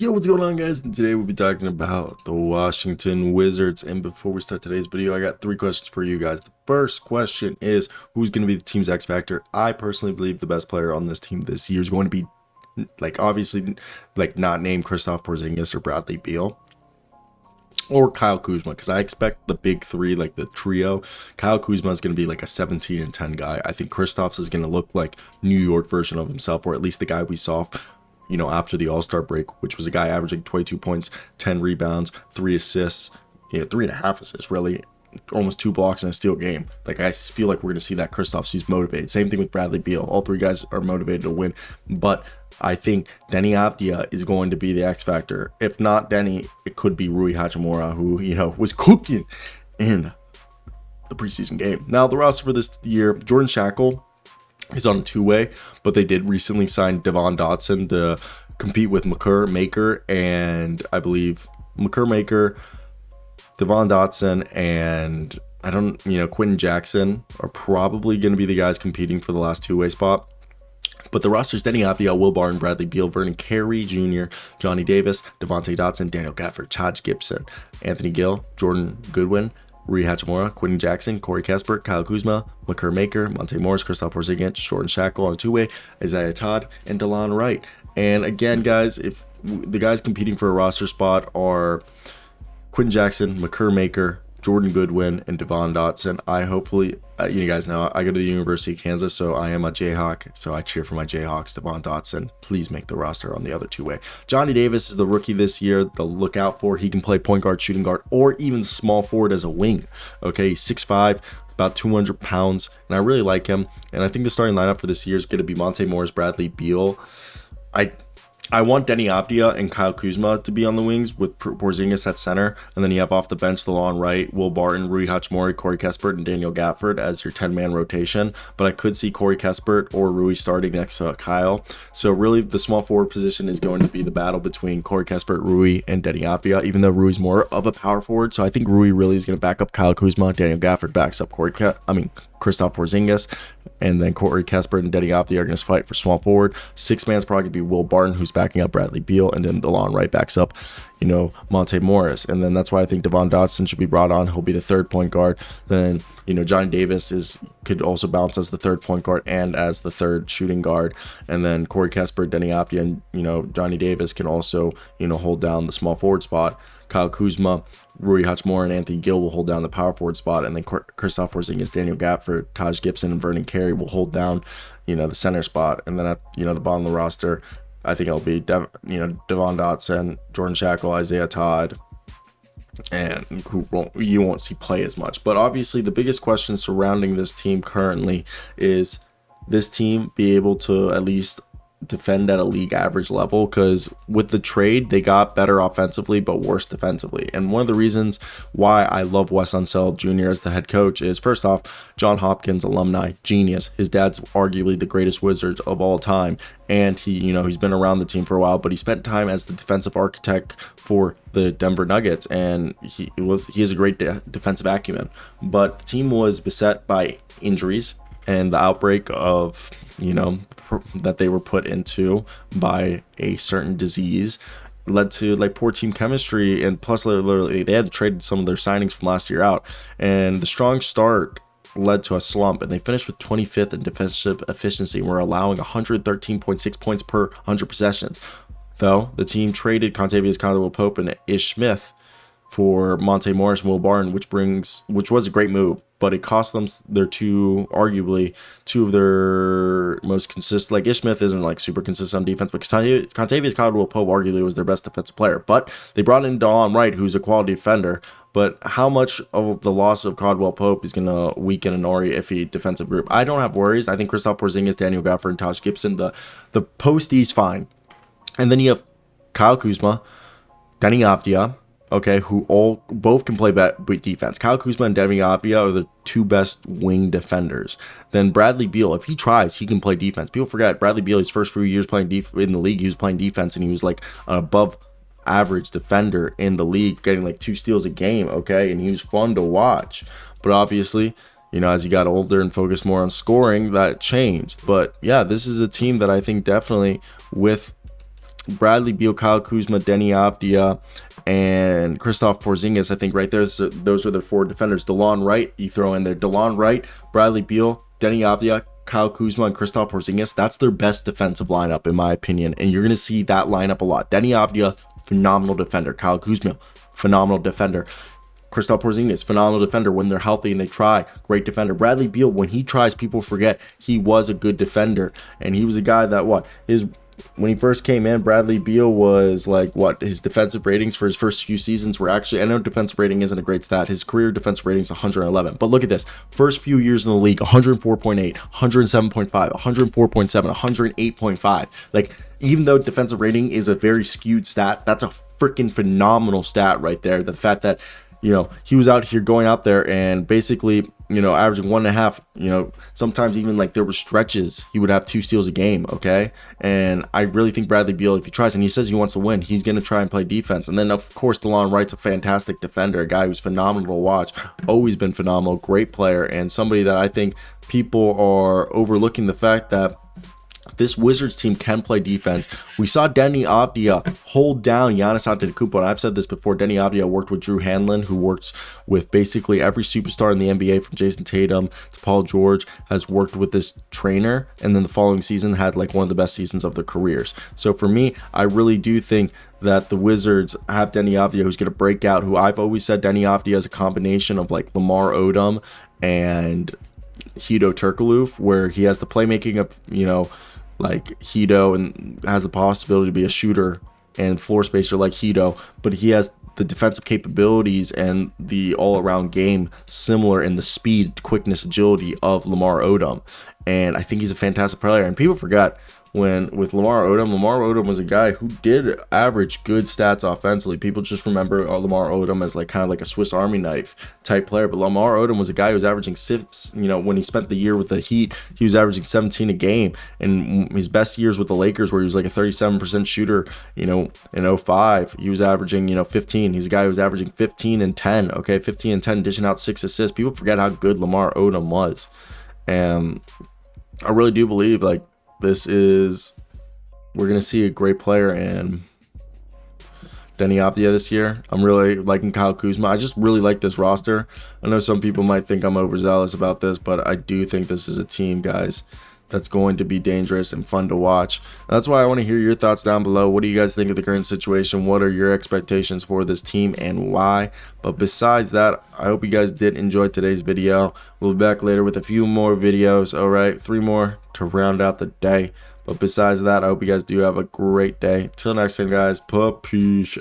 Yo, what's going on, guys? And today we'll be talking about the Washington Wizards. And before we start today's video, I got three questions for you guys. The first question is, who's going to be the team's X factor? I personally believe the best player on this team this year is going to be, obviously, not named Kristaps Porzingis or Bradley Beal or Kyle Kuzma, because I expect the big three, like the trio. Kyle Kuzma is going to be like a 17 and 10 guy. I think Kristaps is going to look like New York version of himself, or at least the guy we saw after the All-Star break, which was a guy averaging 22 points, 10 rebounds, 3 assists, 3.5 assists, really, almost 2 blocks in a steal game. Like, I feel like we're going to see that Kristaps, he's motivated. Same thing with Bradley Beal. All three guys are motivated to win, but I think Denny Avdia is going to be the X factor. If not Denny, it could be Rui Hachimura, who, was cooking in the preseason game. Now, the roster for this year, Jordan Shackle is on a two-way, but they did recently sign Devon Dotson to compete with Makur Maker, and I believe Makur Maker, Devon Dotson, and Quentin Jackson are probably going to be the guys competing for the last two-way spot. But the roster's Denny Avdia, Will Barton, Bradley Beal, Vernon Carey Jr., Johnny Davis, Devontae Dotson, Daniel Gafford, Taj Gibson, Anthony Gill, Jordan Goodwin, Rui Hachimura, Quentin Jackson, Corey Kispert, Kyle Kuzma, Makur Maker, Monté Morris, Kristaps Porzingis, Jordan Shackle on a two-way, Isaiah Todd, and Delon Wright. And again, guys, if the guys competing for a roster spot are Quentin Jackson, Makur Maker, Jordan Goodwin, and Devon Dotson, you guys know I go to the University of Kansas, so I am a Jayhawk, so I cheer for my Jayhawks. Devon Dotson, please make the roster on the other two-way. Johnny Davis is the rookie this year. The look out for. He can play point guard, shooting guard, or even small forward as a wing. Okay, 6'5", about 200 pounds, and I really like him. And I think the starting lineup for this year is going to be Monté Morris, Bradley Beal. I want Denny Avdia and Kyle Kuzma to be on the wings with Porzingis at center, and then you have off the bench Delon Wright, Will Barton, Rui Hachimura, Corey Kispert, and Daniel Gafford as your 10-man rotation. But I could see Corey Kispert or Rui starting next to Kyle. So really, the small forward position is going to be the battle between Corey Kispert, Rui, and Denny Avdia, even though Rui's more of a power forward. So I think Rui really is going to back up Kyle Kuzma. Daniel Gafford backs up Kristaps Porzingis, and then Corey Kispert and Denny Avdia are going to fight for small forward. Six man's probably going to be Will Barton, who's backing up Bradley Beal, and then Delon Wright backs up, Monté Morris. And then that's why I think Devon Dotson should be brought on. He'll be the third point guard. Then, Johnny Davis could also bounce as the third point guard and as the third shooting guard. And then Corey Kispert, Denny Avdia, and, Johnny Davis can also, hold down the small forward spot. Kyle Kuzma, Rui Hachimura, and Anthony Gill will hold down the power forward spot, and then Kristaps Porzingis, Daniel Gafford, Taj Gibson, and Vernon Carey will hold down, the center spot. And then at, the bottom of the roster, I think it'll be Devon Dotson, Jordan Shackle, Isaiah Todd, and who you won't see play as much. But obviously, the biggest question surrounding this team currently is this team be able to at least defend at a league average level, because with the trade they got better offensively but worse defensively. And one of the reasons why I love Wes Unseld Jr. as the head coach is, first off, John Hopkins alumni, genius. His dad's arguably the greatest Wizard of all time, and he's been around the team for a while, but he spent time as the defensive architect for the Denver Nuggets, and he has a great defensive acumen. But the team was beset by injuries and the outbreak of that they were put into by a certain disease led to poor team chemistry, and plus literally they had to trade some of their signings from last year out, and the strong start led to a slump, and they finished with 25th in defensive efficiency and were allowing 113.6 points per 100 possessions. Though the team traded Kentavious Caldwell-Pope and Ish Smith for Monté Morris and Will Barton, which was a great move, but it cost them arguably two of their most consistent. Like, Ish Smith isn't super consistent on defense, but Kentavious Caldwell-Pope arguably was their best defensive player. But they brought in Delon Wright, who's a quality defender. But how much of the loss of Caldwell-Pope is going to weaken an already iffy defensive group? I don't have worries. I think Kristaps Porzingis, Daniel Gafford, and Taj Gibson, the posties fine. And then you have Kyle Kuzma, Denny Avdia, who both can play defense. Kyle Kuzma and Denny Avdia are the two best wing defenders. Then Bradley Beal, if he tries, he can play defense. People forget Bradley Beal, his first few years playing in the league, he was playing defense, and he was like an above average defender in the league, getting 2 steals a game, and he was fun to watch. But obviously, as he got older and focused more on scoring, that changed. But yeah, this is a team that I think definitely with Bradley Beal, Kyle Kuzma, Deni Avdija, and Kristaps Porzingis. I think right there, those are the 4 defenders. Delon Wright, you throw in there. Delon Wright, Bradley Beal, Deni Avdija, Kyle Kuzma, and Kristaps Porzingis. That's their best defensive lineup, in my opinion. And you're going to see that lineup a lot. Deni Avdija, phenomenal defender. Kyle Kuzma, phenomenal defender. Kristaps Porzingis, phenomenal defender when they're healthy and they try. Great defender. Bradley Beal, when he tries, people forget he was a good defender. And he was a guy that, when he first came in, Bradley Beal was like, his defensive ratings for his first few seasons were actually, I know defensive rating isn't a great stat. His career defensive rating is 111. But look at this. First few years in the league, 104.8, 107.5, 104.7, 108.5. Like, even though defensive rating is a very skewed stat, that's a freaking phenomenal stat right there. The fact that, he was out here going out there and basically, averaging 1.5, sometimes even like there were stretches, he would have 2 steals a game. Okay. And I really think Bradley Beal, if he tries and he says he wants to win, he's going to try and play defense. And then of course, Delon Wright's a fantastic defender, a guy who's phenomenal to watch, always been phenomenal, great player, and somebody that I think people are overlooking the fact that this Wizards team can play defense. We saw Deni Avdija hold down Giannis Antetokounmpo, and I've said this before. Deni Avdija worked with Drew Hanlon, who works with basically every superstar in the NBA, from Jason Tatum to Paul George, has worked with this trainer, and then the following season had like one of the best seasons of their careers. So for me, I really do think that the Wizards have Deni Avdija, who's going to break out, who I've always said Deni Avdija is a combination of like Lamar Odom and Hedo Turkoglu, where he has the playmaking of, like Hedo, and has the possibility to be a shooter and floor spacer like Hedo, but he has the defensive capabilities and the all-around game similar in the speed, quickness, agility of Lamar Odom. And I think he's a fantastic player. And people forget, with Lamar Odom was a guy who did average good stats offensively. People just remember Lamar Odom as like kind of like a Swiss Army knife type player, but Lamar Odom was a guy who was averaging when he spent the year with the Heat, he was averaging 17 a game. And his best years with the Lakers, where he was like a 37% shooter, in 05, he was averaging 15. He's a guy who was averaging 15 and 10, okay, 15 and 10, dishing out 6 assists. People forget how good Lamar Odom was. And I really do believe like we're going to see a great player in Deni Avdija this year. I'm really liking Kyle Kuzma. I just really like this roster. I know some people might think I'm overzealous about this, but I do think this is a team, guys, that's going to be dangerous and fun to watch. That's why I want to hear your thoughts down below. What do you guys think of the current situation? What are your expectations for this team and why? But besides that, I hope you guys did enjoy today's video. We'll be back later with a few more videos. All right, 3 more to round out the day. But besides that, I hope you guys do have a great day. Till next time, guys. Peace.